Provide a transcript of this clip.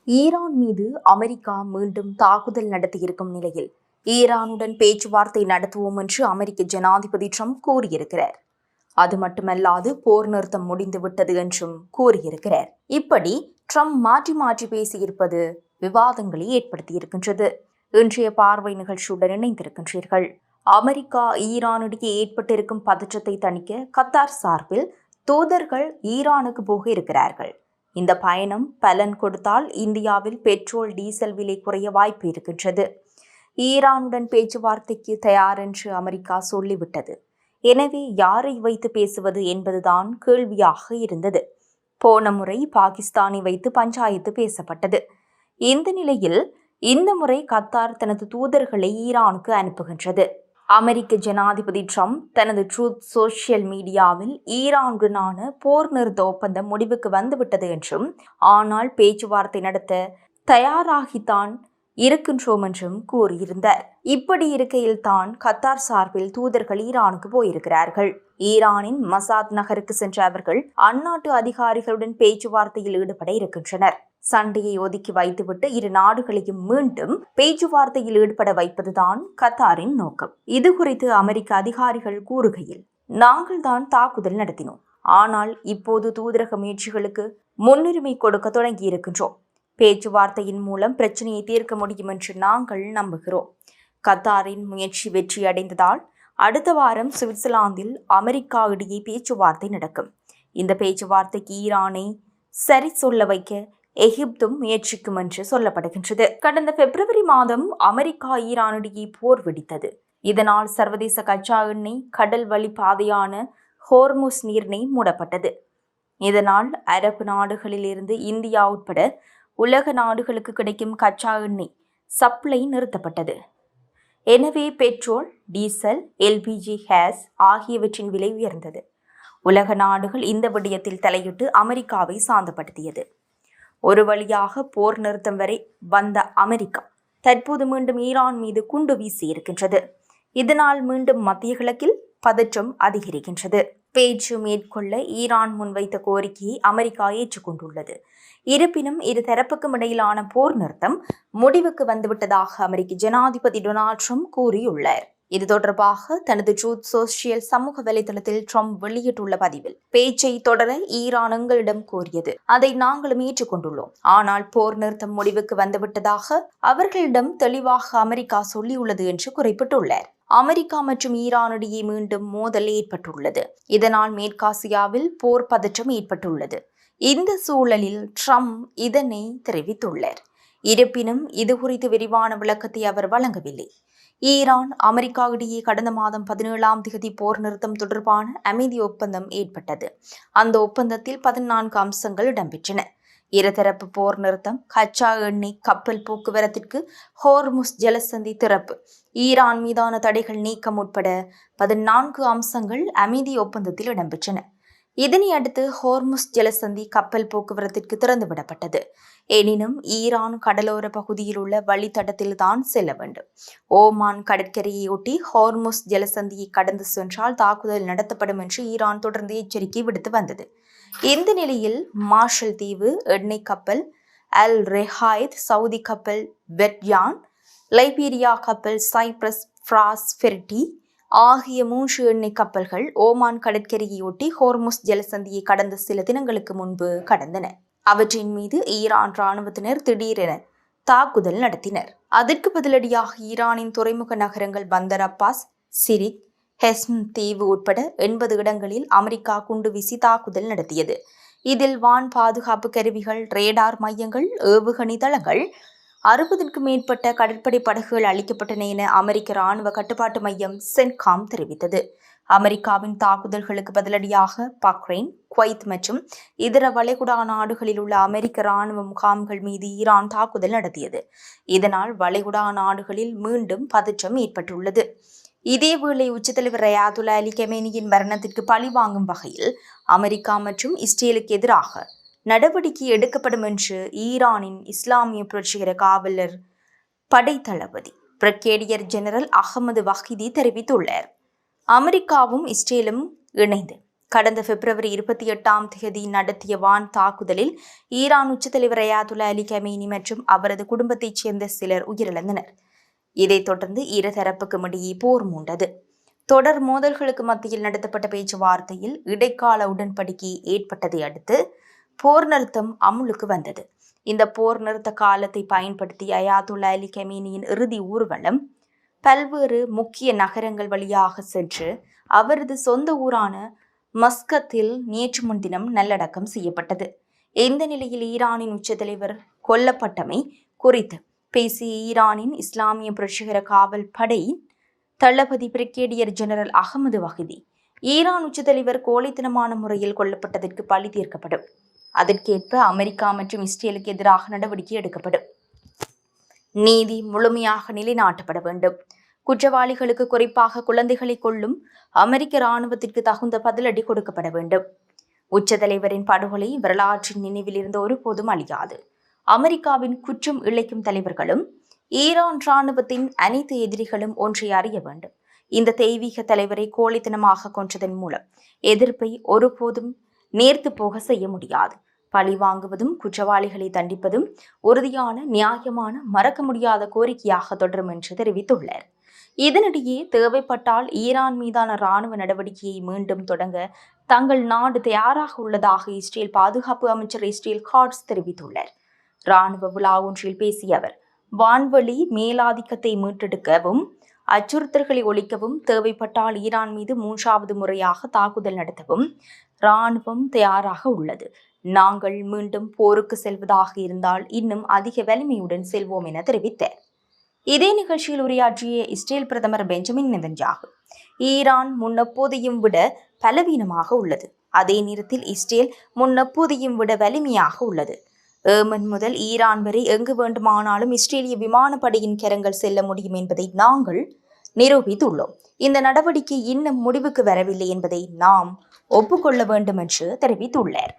Iran மீது America மீண்டும் தாக்குதல் நடத்தியிருக்கும் நிலையில் ஈரானுடன் பேச்சுவார்த்தை நடத்துவோம் என்று அமெரிக்க ஜனாதிபதி ட்ரம்ப் கூறியிருக்கிறார். அது மட்டுமல்லாது போர் நிறுத்தம் முடிந்துவிட்டது என்றும் கூறியிருக்கிறார். இப்படி ட்ரம்ப் மாற்றி மாற்றி பேசியிருப்பது விவாதங்களை ஏற்படுத்தியிருக்கின்றது. இன்றைய பார்வை நிகழ்ச்சியுடன் இணைந்திருக்கின்றீர்கள். அமெரிக்கா ஈரானிடையே ஏற்பட்டிருக்கும் பதற்றத்தை தணிக்க கத்தார் சார்பில் தூதர்கள் ஈரானுக்கு போக இருக்கிறார்கள். இந்த பயணம் பலன் கொடுத்தால் இந்தியாவில் பெட்ரோல் டீசல் விலை குறைய வாய்ப்பு இருக்கின்றது. ஈரானுடன் பேச்சுவார்த்தைக்கு தயார் என்று அமெரிக்கா சொல்லிவிட்டது. எனவே யாரை வைத்து பேசுவது என்பதுதான் கேள்வியாக இருந்தது. போன முறை பாகிஸ்தானை வைத்து பஞ்சாயத்து பேசப்பட்டது. இந்த நிலையில் இந்த முறை கத்தார் தனது தூதர்களை ஈரானுக்கு அனுப்புகின்றது. அமெரிக்க ஜனாதிபதி ட்ரம்ப் தனது ட்ரூத் சோஷியல் மீடியாவில் ஈரானுடனான போர் நிறுத்த ஒப்பந்தம் முடிவுக்கு வந்துவிட்டது என்றும், ஆனால் பேச்சுவார்த்தை நடத்த தயாராகித்தான் இருக்கின்றோம் என்றும் கூறியிருந்தார். இப்படி இருக்கையில் தான் கத்தார் சார்பில் தூதர்கள் ஈரானுக்கு போயிருக்கிறார்கள். ஈரானின் மசாத் நகருக்கு சென்ற அவர்கள் அந்நாட்டு அதிகாரிகளுடன் பேச்சுவார்த்தையில் ஈடுபட இருக்கின்றனர். சண்டையை ஒதுக்கி வைத்துவிட்டு இரு நாடுகளையும் மீண்டும் பேச்சுவார்த்தையில் ஈடுபட வைப்பதுதான் கத்தாரின் நோக்கம். இது குறித்து அமெரிக்க அதிகாரிகள் கூறுகையில், நாங்கள் தான் தாக்குதல் நடத்தினோம், ஆனால் இப்போது தூதரக முயற்சிகளுக்கு முன்னுரிமை கொடுக்க தொடங்கி இருக்கின்றோம். பேச்சுவார்த்தையின் மூலம் பிரச்சனையை தீர்க்க முடியும் என்று நாங்கள் நம்புகிறோம். கத்தாரின் முயற்சி வெற்றி அடைந்ததால் அடுத்த வாரம் சுவிட்சர்லாந்தில் அமெரிக்கா இடையே பேச்சுவார்த்தை நடக்கும். இந்த பேச்சுவார்த்தைக்கு ஈரானை சரி சொல்ல வைக்க எகிப்தும் முயற்சிக்கும் என்று சொல்லப்படுகின்றது. கடந்த பிப்ரவரி மாதம் அமெரிக்கா ஈரானிடையே போர் வெடித்தது. இதனால் சர்வதேச கச்சா எண்ணெய் கடல் வழி பாதையான ஹோர்முஸ் நீரிணை மூடப்பட்டது. இதனால் அரபு நாடுகளில் இருந்து இந்தியா உட்பட உலக நாடுகளுக்கு கிடைக்கும் கச்சா எண்ணெய் சப்ளை நிறுத்தப்பட்டது. எனவே பெட்ரோல், டீசல், எல்பிஜி கேஸ் ஆகியவற்றின் விலை உயர்ந்தது. உலக நாடுகள் இந்த விடயத்தில் தலையிட்டு அமெரிக்காவை சாந்தப்படுத்தியது. ஒரு வழியாக போர் நிறுத்தம் வரை வந்த அமெரிக்கா தற்போது மீண்டும் ஈரான் மீது குண்டு வீசி இருக்கின்றது. இதனால் மீண்டும் மத்திய கிழக்கில் பதற்றம் அதிகரிக்கின்றது. பேச்சு மேற்கொள்ள ஈரான் முன்வைத்த கோரிக்கையை அமெரிக்கா ஏற்றுக்கொண்டுள்ளது. இருப்பினும் இரு தரப்புக்கும் இடையிலான போர் நிறுத்தம் முடிவுக்கு வந்துவிட்டதாக அமெரிக்க ஜனாதிபதி டொனால்ட் ட்ரம்ப் கூறியுள்ளார். இது தொடர்பாக தனது ட்ரூத் சோஷியல் சமூக வலைதளத்தில் ட்ரம்ப் வெளியிட்டுள்ள பதிவில், பேச்சை தொடர ஈரான் எங்களிடம் கோரியது, அதை நாங்களும் ஏற்றுக்கொண்டுள்ளோம். ஆனால் போர் நிறுத்தம் முடிவுக்கு வந்துவிட்டதாக அவர்களிடம் தெளிவாக அமெரிக்கா சொல்லியுள்ளது என்று குறிப்பிட்டுள்ளார். அமெரிக்கா மற்றும் ஈரானிடையே மீண்டும் மோதல் ஏற்பட்டுள்ளது. இதனால் மேற்காசியாவில் போர் பதற்றம் ஏற்பட்டுள்ளது. இந்த சூழலில் ட்ரம்ப் இதனை தெரிவித்துள்ளார். இருப்பினும் இது குறித்து விரிவான விளக்கத்தை அவர் வழங்கவில்லை. ஈரான் அமெரிக்கா இடையே கடந்த மாதம் 17ஆம் தேதி போர் நிறுத்தம் தொடர்பான அமைதி ஒப்பந்தம் ஏற்பட்டது. அந்த ஒப்பந்தத்தில் 14 அம்சங்கள் இடம்பெற்றன. இருதரப்பு போர் நிறுத்தம், கச்சா எண்ணெய் கப்பல் போக்குவரத்திற்கு ஹோர்முஸ் ஜலசந்தி திறப்பு, ஈரான் மீதான தடைகள் நீக்கம் உட்பட 14 அம்சங்கள் அமைதி ஒப்பந்தத்தில் இடம்பெற்றன. இதனை அடுத்து ஹோர்முஸ் ஜலசந்தி கப்பல் போக்குவரத்திற்கு திறந்துவிடப்பட்டது. எனினும் ஈரான் கடலோர பகுதியில் உள்ள வழித்தடத்தில்தான் செல்ல வேண்டும். ஓமான் கடற்கரையொட்டி ஹோர்முஸ் ஜலசந்தியை கடந்து சென்றால் தாக்குதல் நடத்தப்படும் என்று ஈரான் தொடர்ந்து எச்சரிக்கை விடுத்து வந்தது. இந்த நிலையில் மார்ஷல் தீவு எண்ணெய் கப்பல் அல் ரெஹாயத், சவுதி கப்பல் வெட்யான், லைபீரியா கப்பல் சைப்ரஸ் பிராஸ்பெரிட்டி ஆகிய 3 எண்ணெய் கப்பல்கள் ஓமான் கடற்கரையொட்டி ஹோர்முஸ் ஜலசந்தியை கடந்த சில தினங்களுக்கு முன்பு கடந்தன. அவற்றின் மீது ஈரான் இராணுவத்தினர் திடீரென தாக்குதல் நடத்தினர். அதற்கு பதிலடியாக ஈரானின் துறைமுக நகரங்கள் பந்தர் அப்பாஸ், சிரிக், ஹெஸ்ம் தீவு உட்பட 80 இடங்களில் அமெரிக்கா குண்டு வீசி தாக்குதல் நடத்தியது. இதில் வான் பாதுகாப்பு கருவிகள், ரேடார் மையங்கள், ஏவுகணை தளங்கள், 60க்கும் மேற்பட்ட கடற்படை படகுகள் அளிக்கப்பட்டன என அமெரிக்க இராணுவ கட்டுப்பாட்டு மையம் சென்காம் தெரிவித்தது. அமெரிக்காவின் தாக்குதல்களுக்கு பதிலடியாக பஹ்ரைன், குவைத் மற்றும் இதர வளைகுடா நாடுகளில் உள்ள அமெரிக்க இராணுவ முகாம்கள் மீது ஈரான் தாக்குதல் நடத்தியது. இதனால் வளைகுடா நாடுகளில் மீண்டும் பதற்றம் ஏற்பட்டுள்ளது. இதேவேளை உச்சத்தலைவர் அயதுல்லா அலி கமேனியின் மரணத்திற்கு பழி வாங்கும் வகையில் அமெரிக்கா மற்றும் இஸ்ரேலுக்கு எதிராக நடவடிக்கை எடுக்கப்படும் என்று ஈரானின் இஸ்லாமிய புரட்சிகர காவலர் படைத்தளபதி பிரிகேடியர் ஜெனரல் அகமது வஹீதி தெரிவித்துள்ளார். அமெரிக்காவும் இஸ்ரேலும் இணைந்து கடந்த பிப்ரவரி 28 நடத்திய வான் தாக்குதலில் ஈரான் உச்சத்தலைவர் அயாதுல்லா அலி கமேனி மற்றும் அவரது குடும்பத்தைச் சேர்ந்த சிலர் உயிரிழந்தனர். இதைத் தொடர்ந்து இருதரப்புக்கும் இடையே போர் மூண்டது. தொடர் மோதல்களுக்கு மத்தியில் நடத்தப்பட்ட பேச்சுவார்த்தையில் இடைக்கால உடன்படிக்கை ஏற்பட்டதை அடுத்து போர் நிறுத்தம் அமுலுக்கு வந்தது. இந்த போர் நிறுத்த காலத்தை பயன்படுத்தி அயாதுல்லா அலி கமேனியின் இறுதி ஊர்வலம் பல்வேறு முக்கிய நகரங்கள் வழியாக சென்று அவரது சொந்த ஊரான மஸ்கத்தில் நேற்று முன்தினம் நல்லடக்கம் செய்யப்பட்டது. இந்த நிலையில் ஈரானின் உச்சத்தலைவர் கொல்லப்பட்டமை குறித்து பேசிய ஈரானின் இஸ்லாமிய புரட்சிகர காவல் படை தளபதி பிரிகேடியர் ஜெனரல் அகமது வஹிதி, ஈரான் உச்சத்தலைவர் கோழைத்தனமான முறையில் கொல்லப்பட்டதற்கு பழி தீர்க்கப்படும். அதற்கேற்ப அமெரிக்கா மற்றும் இஸ்ரேலுக்கு எதிராக நடவடிக்கை எடுக்கப்படும். நீதி முழுமையாக நிலைநாட்டப்பட வேண்டும். குற்றவாளிகளுக்கு, குறிப்பாக குழந்தைகளை கொல்லும் அமெரிக்க இராணுவத்திற்கு தகுந்த பதிலடி கொடுக்கப்பட வேண்டும். உச்சத்தலைவரின் படுகொலை வரலாற்றின் நினைவில் இருந்து ஒருபோதும் அழியாது. அமெரிக்காவின் குற்றம் இழைக்கும் தலைவர்களும் ஈரான் இராணுவத்தின் அனைத்து எதிரிகளும் ஒன்றை அறிய வேண்டும். இந்த தெய்வீக தலைவரை கோழைத்தனமாக கொன்றதன் மூலம் எதிர்ப்பை ஒருபோதும் நேர்த்து போக செய்ய முடியாது. பழி வாங்குவதும் குற்றவாளிகளை தண்டிப்பதும் உறுதியான, நியாயமான, மறக்க முடியாத கோரிக்கையாக தொடரும் என்று தெரிவித்துள்ளார். இதனிடையே தேவைப்பட்டால் ஈரான் மீதான இராணுவ நடவடிக்கையை மீண்டும் தொடங்க தங்கள் நாடு தயாராக உள்ளதாக இஸ்ரேல் பாதுகாப்பு அமைச்சர் இஸ்ரேல் காட்ஸ் தெரிவித்துள்ளார். இராணுவ விழா ஒன்றில் பேசிய அவர், வான்வெளி மேலாதிக்கத்தை மீட்டெடுக்கவும் அச்சுறுத்தல்களை ஒழிக்கவும் தேவைப்பட்டால் ஈரான் மீது 3வது முறையாக தாக்குதல் நடத்தவும் இராணுவம் தயாராக உள்ளது. நாங்கள் மீண்டும் போருக்கு செல்வதாக இருந்தால் இன்னும் அதிக வலிமையுடன் செல்வோம் என தெரிவித்தார். இதே நிகழ்ச்சியில் உரையாற்றிய இஸ்ரேல் பிரதமர் பெஞ்சமின் நெதன்யாகு, ஈரான் முன்னெப்போதையும் விட பலவீனமாக உள்ளது. அதே நேரத்தில் இஸ்ரேல் முன்னெப்போதையும் விட வலிமையாக உள்ளது. ஏமன் முதல் ஈரான் வரை எங்கு வேண்டுமானாலும் இஸ்ரேலிய விமானப்படையின் கரங்கள் செல்ல முடியும் என்பதை நாங்கள் நிரூபித்துள்ளோம். இந்த நடவடிக்கை இன்னும் முடிவுக்கு வரவில்லை என்பதை நாம் ஒப்புக்கொள்ள வேண்டும் என்று தெரிவித்துள்ளார்.